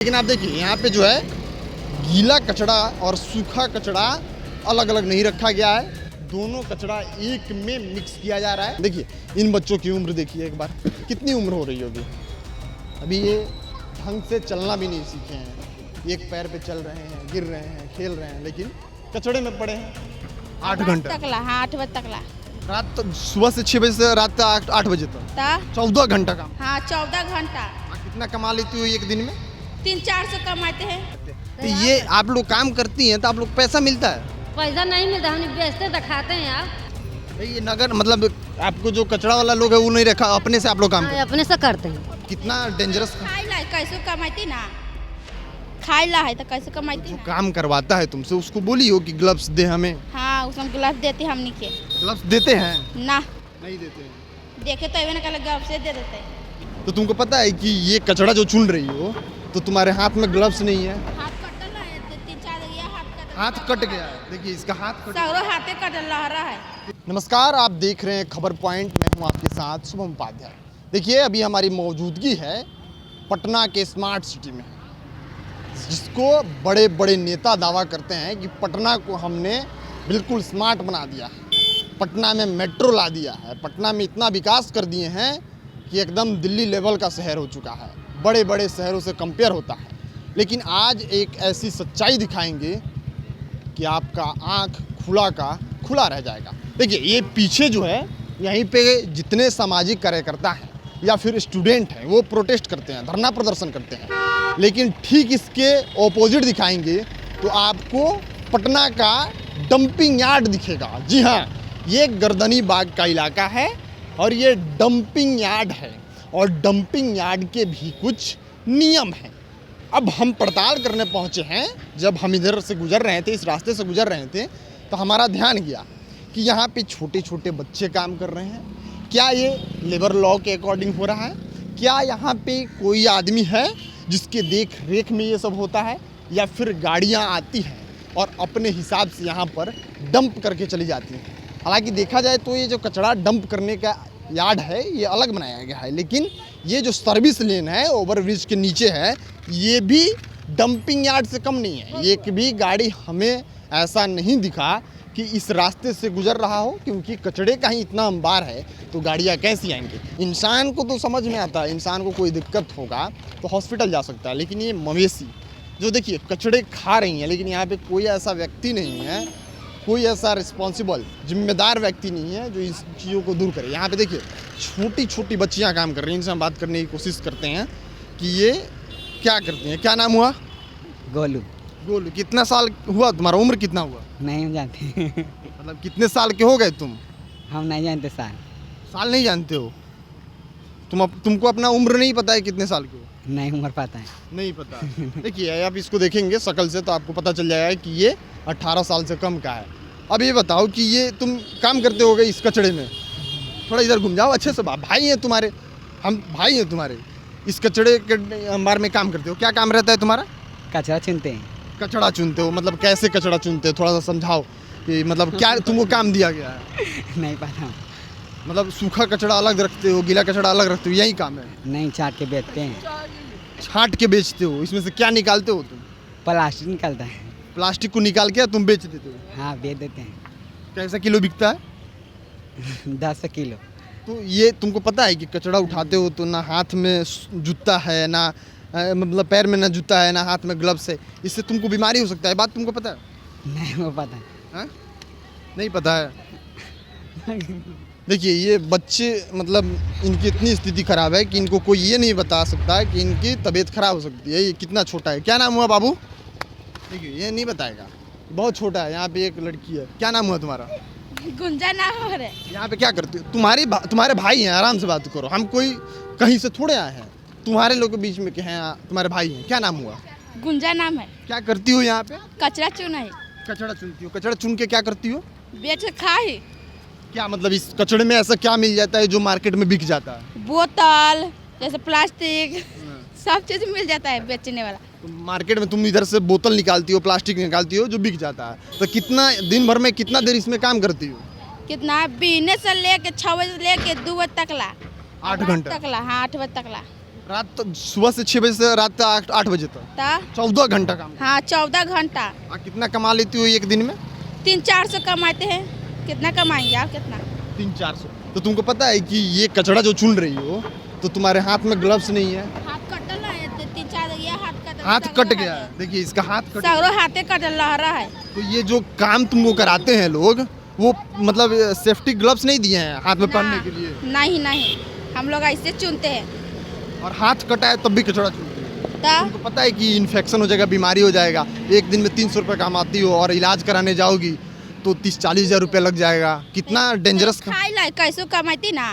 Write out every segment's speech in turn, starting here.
लेकिन आप देखिए यहाँ पे जो है गीला कचरा और सूखा कचरा अलग अलग नहीं रखा गया है, दोनों कचरा एक में मिक्स किया जा रहा है। देखिए इन बच्चों की उम्र देखिए एक बार, कितनी उम्र हो रही होगी। अभी ये ढंग से चलना भी नहीं सीखे हैं, एक पैर पे चल रहे हैं, गिर रहे हैं, खेल रहे हैं, लेकिन कचड़े में पड़े हैं। 8 घंटे तकला, हाँ 8 बजे तकला, रात तो सुबह से 6 बजे से रात 8 बजे तक 14 घंटा काम। हाँ 14 घंटा। कितना कमा लेती हो एक दिन में? 300-400 कमाते हैं। तो ये आप लोग काम करती हैं तो आप लोग पैसा मिलता है? पैसा नहीं मिलता, हम बेचते दिखाते हैं आप। ये नगर मतलब आपको जो कचरा वाला लोग है वो नहीं रखा, अपने से आप लोग काम करते हैं? अपने से करते हैं। कितना डेंजरस खाइला है कैसे कमाती ना, खाइला है तो कैसे कमाती जो ना। काम करवाता है तुमसे उसको बोलियो कि ग्लव्स दे हमें। हाँ उसमें ग्लव्स देते हम नहीं के ग्लव्स देते हैं? ना नहीं देते हैं। देखे तो इवन कल ग्लव्स से दे देते हैं। तो तुमको पता है कि ये कचरा जो चुन रही हो तो तुम्हारे हाथ में ग्लव्स नहीं है, हाथ कटल है, 3-4 ये हाथ कट गया है। देखिए इसका हाथ कट गया। सगरों हाथे कटल रहा है। नमस्कार, आप देख रहे हैं खबर पॉइंट, मैं हूं आपके साथ शुभम उपाध्याय। देखिए अभी हमारी मौजूदगी है पटना के स्मार्ट सिटी में, जिसको बड़े बड़े नेता दावा करते हैं कि पटना को हमने बिल्कुल स्मार्ट बना दिया है, पटना में मेट्रो ला दिया है, पटना में इतना विकास कर दिए हैं कि एकदम दिल्ली लेवल का शहर हो चुका है, बड़े बड़े शहरों से कंपेयर होता है। लेकिन आज एक ऐसी सच्चाई दिखाएंगे कि आपका आँख खुला का खुला रह जाएगा। देखिए ये पीछे जो है यहीं पे जितने सामाजिक कार्यकर्ता हैं या फिर स्टूडेंट हैं वो प्रोटेस्ट करते हैं, धरना प्रदर्शन करते हैं, लेकिन ठीक इसके ऑपोजिट दिखाएंगे तो आपको पटना का डंपिंग यार्ड दिखेगा। जी हाँ, ये गर्दनी बाग का इलाका है और ये डंपिंग यार्ड है और डंपिंग यार्ड के भी कुछ नियम हैं। अब हम पड़ताल करने पहुंचे हैं, जब हम इधर से गुजर रहे थे, इस रास्ते से गुजर रहे थे, तो हमारा ध्यान गया कि यहाँ पे छोटे छोटे बच्चे काम कर रहे हैं। क्या ये लेबर लॉ के अकॉर्डिंग हो रहा है? क्या यहाँ पे कोई आदमी है जिसके देख रेख में ये सब होता है, या फिर गाड़ियाँ आती हैं और अपने हिसाब से यहाँ पर डंप करके चली जाती हैं? हालांकि देखा जाए तो ये जो कचरा डंप करने का यार्ड है ये अलग बनाया गया है, लेकिन ये जो सर्विस लेन है ओवरब्रिज के नीचे है ये भी डंपिंग यार्ड से कम नहीं है। एक भी गाड़ी हमें ऐसा नहीं दिखा कि इस रास्ते से गुजर रहा हो, क्योंकि कचड़े का ही इतना अंबार है तो गाड़ियाँ कैसी आएंगी। इंसान को तो समझ में आता है, इंसान को कोई दिक्कत होगा तो हॉस्पिटल जा सकता है, लेकिन ये मवेशी जो देखिए कचड़े खा रही हैं, लेकिन यहाँ पे कोई ऐसा व्यक्ति नहीं है, कोई ऐसा रिस्पॉन्सिबल जिम्मेदार व्यक्ति नहीं है जो इस चीज़ों को दूर करे। यहाँ पे देखिए छोटी छोटी बच्चियाँ काम कर रही हैं, इनसे हम बात करने की कोशिश करते हैं कि ये क्या करती हैं। क्या नाम हुआ? गोलू। गोलू, कितना साल हुआ तुम्हारा, उम्र कितना हुआ? नहीं जानते। मतलब कितने साल के हो गए तुम? हम नहीं जानते साल। साल नहीं जानते हो तुमको अपना उम्र नहीं पता है कितने साल के हो? नहीं उम्र पता है। नहीं पता। देखिए आप इसको देखेंगे शक्ल से तो आपको पता चल जाएगा कि ये 18 साल से कम का है। अब ये बताओ कि ये तुम काम करते होगे इस कचड़े में, थोड़ा इधर घूम जाओ अच्छे से, भाई हैं तुम्हारे, हम भाई हैं तुम्हारे, इस कचड़े के अंबार में काम करते हो। क्या काम रहता है तुम्हारा? कचरा चुनते हैं। कचड़ा चुनते हो? मतलब कैसे कचड़ा चुनते हो, थोड़ा सा समझाओ कि मतलब क्या तुमको काम दिया गया है? नहीं पता। मतलब सूखा कचड़ा अलग रखते हो, गीला कचड़ा अलग रखते हो, यही काम है? नहीं, चाट के बेचते हैं। छांट के बेचते हो? इसमें से क्या निकालते हो तुम? प्लास्टिक निकलता है। प्लास्टिक को निकाल के तुम बेच देते हो? हाँ बेच देते हैं। कैसा किलो बिकता है? 10 किलो। तो ये तुमको पता है कि कचड़ा उठाते हो तो ना हाथ में जूता है, ना मतलब पैर में ना जूता है, ना हाथ में ग्लव्स है, इससे तुमको बीमारी हो सकता है। बात तुमको पता है? नहीं वो पता है। हाँ? नहीं पता है। देखिए ये बच्चे मतलब इनकी इतनी स्थिति खराब है कि इनको कोई ये नहीं बता सकता है कि इनकी तबीयत खराब हो सकती है। ये कितना छोटा है, क्या नाम हुआ बाबू? देखिए ये नहीं बताएगा, बहुत छोटा है। यहाँ पे एक लड़की है, क्या नाम हुआ तुम्हारा? गुंजा नाम हो रहे। यहाँ पे क्या करते हो? तुम्हारे भाई हैं, आराम से बात करो, हम कोई कहीं से थोड़े आए हैं, तुम्हारे लोग के बीच में के हैं, तुम्हारे भाई हैं। क्या नाम हुआ? गुंजा नाम है। क्या करती हो यहाँ पे? कचरा चुन है। कचड़ा चुनती हो? कचड़ा चुन के क्या करती हो? बेच खाई। क्या मतलब इस कचड़े में ऐसा क्या मिल जाता है जो मार्केट में बिक जाता है? बोतल जैसे प्लास्टिक सब चीज मिल जाता है बेचने वाला। तो मार्केट में तुम इधर से बोतल निकालती हो, प्लास्टिक निकालती हो जो बिक जाता है, तो कितना दिन भर में कितना देर इसमें काम करती हो? कितना बिजनेस से लेके 6 बजे से लेके 2 बजे तकला। 8 घंटा तकला, हाँ 8 बजे तकला। रात सुबह से 6 बजे से रात 8 बजे तक ता 14 घंटा काम। हाँ 14 घंटा। कितना कमा लेती हो एक दिन में? 300-400 कमाते हैं। कितना कमाएंगे आप? कितना? 300-400। तो तुमको पता है कि ये कचड़ा जो चुन रही हो तो तुम्हारे हाथ में ग्लव्स नहीं है, हाथ कटल है 3-4 ये हाथ हाथ कट गया है। देखिए इसका हाथ कट सगरो हाथे कटल रहा है। तो ये जो काम तुमको कराते हैं लोग वो मतलब सेफ्टी ग्लव्स नहीं दिए हैं हाथ में पहनने के लिए, नहीं हम लोग ऐसे चुनते हैं। और हाथ कटा है तब भी कचड़ा चुनते हैं। ता तुमको पता है कि इन्फेक्शन हो जाएगा, बीमारी हो जाएगा। एक दिन में 300 रुपये कमाती हो और इलाज कराने जाओगी तो 30-40 हज़ार रुपये लग जाएगा। कितना डेंजरस खाई ला कैसे कमाती ना,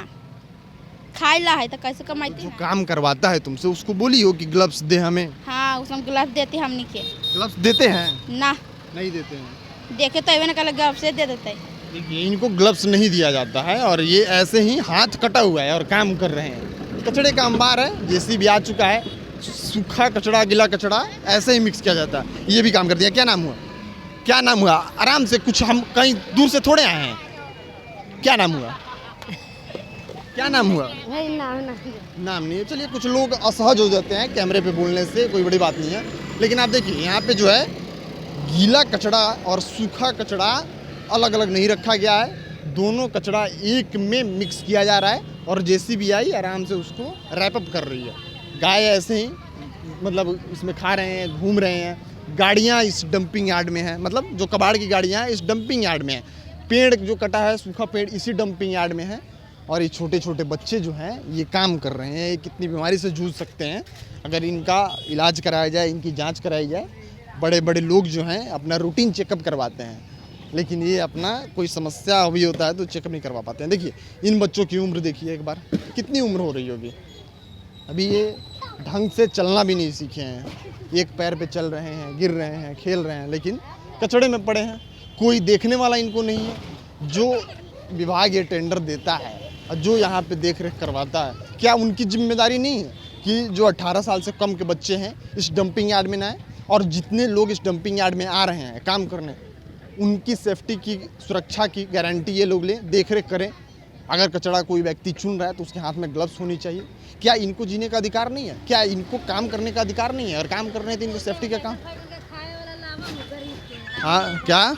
खाई ला है तो कैसे कमाती जो ना। काम करवाता है तुमसे उसको बोली हो कि ग्लव्स दे हमें। हाँ उसमें ग्लव्स देते हमनी के ग्लव्स देते हैं? ना, नहीं देते हैं। देखे तो ना कल ग्लव्स से दे देते। देखिए इनको ग्लव्स नहीं दिया जाता है और ये ऐसे ही हाथ कटा हुआ है और काम कर रहे हैं। कचड़े का अंबार है, जेसीबी आ चुका है, सूखा कचड़ा गीला कचड़ा ऐसे ही मिक्स किया जाता है। ये भी काम कर दिया। क्या नाम हुआ? क्या नाम हुआ? आराम से, कुछ हम कहीं दूर से थोड़े आए हैं। क्या नाम हुआ? क्या नाम हुआ? नाम नहीं है। चलिए कुछ लोग असहज हो जाते हैं कैमरे पे बोलने से, कोई बड़ी बात नहीं है। लेकिन आप देखिए यहाँ पे जो है गीला कचड़ा और सूखा कचड़ा अलग अलग नहीं रखा गया है, दोनों कचड़ा एक में मिक्स किया जा रहा है और जेसीबी आई आराम से उसको रैप अप कर रही है। गाय ऐसे ही मतलब इसमें खा रहे हैं, घूम रहे हैं। गाड़ियाँ इस डंपिंग यार्ड में हैं, मतलब जो कबाड़ की गाड़ियाँ हैं इस डंपिंग यार्ड में हैं। पेड़ जो कटा है, सूखा पेड़, इसी डंपिंग यार्ड में है। और ये छोटे छोटे बच्चे जो हैं ये काम कर रहे हैं। ये कितनी बीमारी से जूझ सकते हैं अगर इनका इलाज कराया जाए, इनकी जाँच कराई जाए। बड़े बड़े लोग जो हैं अपना रूटीन चेकअप करवाते हैं, लेकिन ये अपना कोई समस्या हुई होता है तो चेकअप नहीं करवा पाते हैं। देखिए इन बच्चों की उम्र देखिए एक बार, कितनी उम्र हो रही होगी। अभी ये ढंग से चलना भी नहीं सीखे हैं, एक पैर पे चल रहे हैं, गिर रहे हैं, खेल रहे हैं, लेकिन कचड़े में पड़े हैं। कोई देखने वाला इनको नहीं है। जो विभाग ये टेंडर देता है और जो यहाँ पे देख रेख करवाता है, क्या उनकी जिम्मेदारी नहीं है कि जो 18 साल से कम के बच्चे हैं इस डंपिंग यार्ड में ना आए, और जितने लोग इस डंपिंग यार्ड में आ रहे हैं काम करने उनकी सेफ्टी की, सुरक्षा की गारंटी ये लोग लें, देख रेख करें। अगर कचड़ा कोई व्यक्ति चुन रहा है तो उसके हाथ में ग्लव्स होनी चाहिए। क्या इनको जीने का अधिकार नहीं है? क्या इनको काम करने का अधिकार नहीं है? और काम करने तो इनको सेफ्टी का काम। हाँ क्या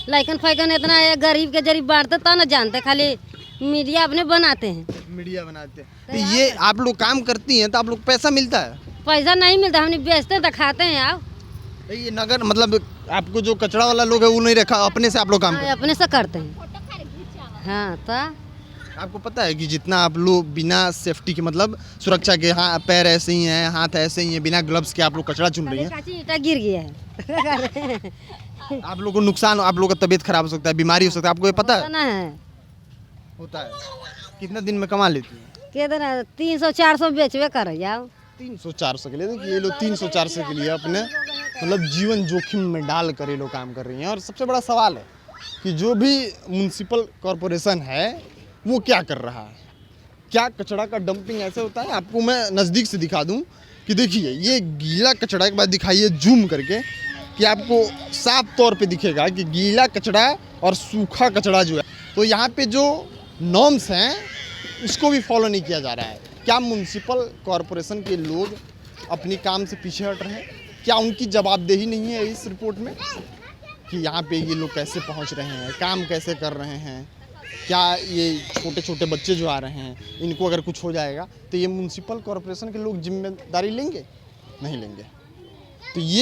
लाइकन फाइकन इतना है, गरीब के जरीब बांटते तो ना जानते, खाली मीडिया अपने बनाते हैं। मीडिया बनाते हैं। तो ये आप लोग काम करती हैं तो आप लोग पैसा मिलता है? पैसा नहीं मिलता, हमने बेचते तो खाते हैं। आप ये नगर मतलब आपको जो कचड़ा वाला लोग है वो नहीं रखा, अपने से आप लोग काम करते हैं? अपने से करते हैं। हाँ तो आपको पता है कि जितना आप लोग बिना सेफ्टी के मतलब सुरक्षा के, हाँ पैर ऐसे ही हैं, हाथ ऐसे ही हैं, बिना ग्लव्स के आप लोग कचड़ा चुन रही हैं, ईटा गिर गया है। आप लोगों को नुकसान, आप लोगों का तबीयत खराब हो सकता है, बीमारी हो सकता है। आपको ये पता है? ना है होता है। कितना दिन में कमा लेती है? कितना 300-400 बेचवे कर जाओ। 300-400 के लिए। देखिए ये लोग 300-400 के लिए अपने मतलब जीवन जोखिम में डाल कर ये लोग काम कर रही हैं। और सबसे बड़ा सवाल है कि जो भी म्युनिसिपल कॉरपोरेशन है वो क्या कर रहा है? क्या कचड़ा का डंपिंग ऐसे होता है? आपको मैं नज़दीक से दिखा दूं कि देखिए ये गीला कचड़ा, एक बार दिखाइए जूम करके कि आपको साफ तौर पे दिखेगा कि गीला कचड़ा और सूखा कचड़ा जो है, तो यहाँ पे जो नॉर्म्स हैं उसको भी फॉलो नहीं किया जा रहा है। क्या म्युनिसिपल कॉरपोरेशन के लोग अपनी काम से पीछे हट रहे हैं? क्या उनकी जवाबदेही नहीं है इस रिपोर्ट में कि यहाँ पे ये लोग कैसे पहुँच रहे हैं, काम कैसे कर रहे हैं? क्या ये छोटे छोटे बच्चे जो आ रहे हैं इनको अगर कुछ हो जाएगा तो ये म्युनिसिपल कॉरपोरेशन के लोग जिम्मेदारी लेंगे? नहीं लेंगे। तो ये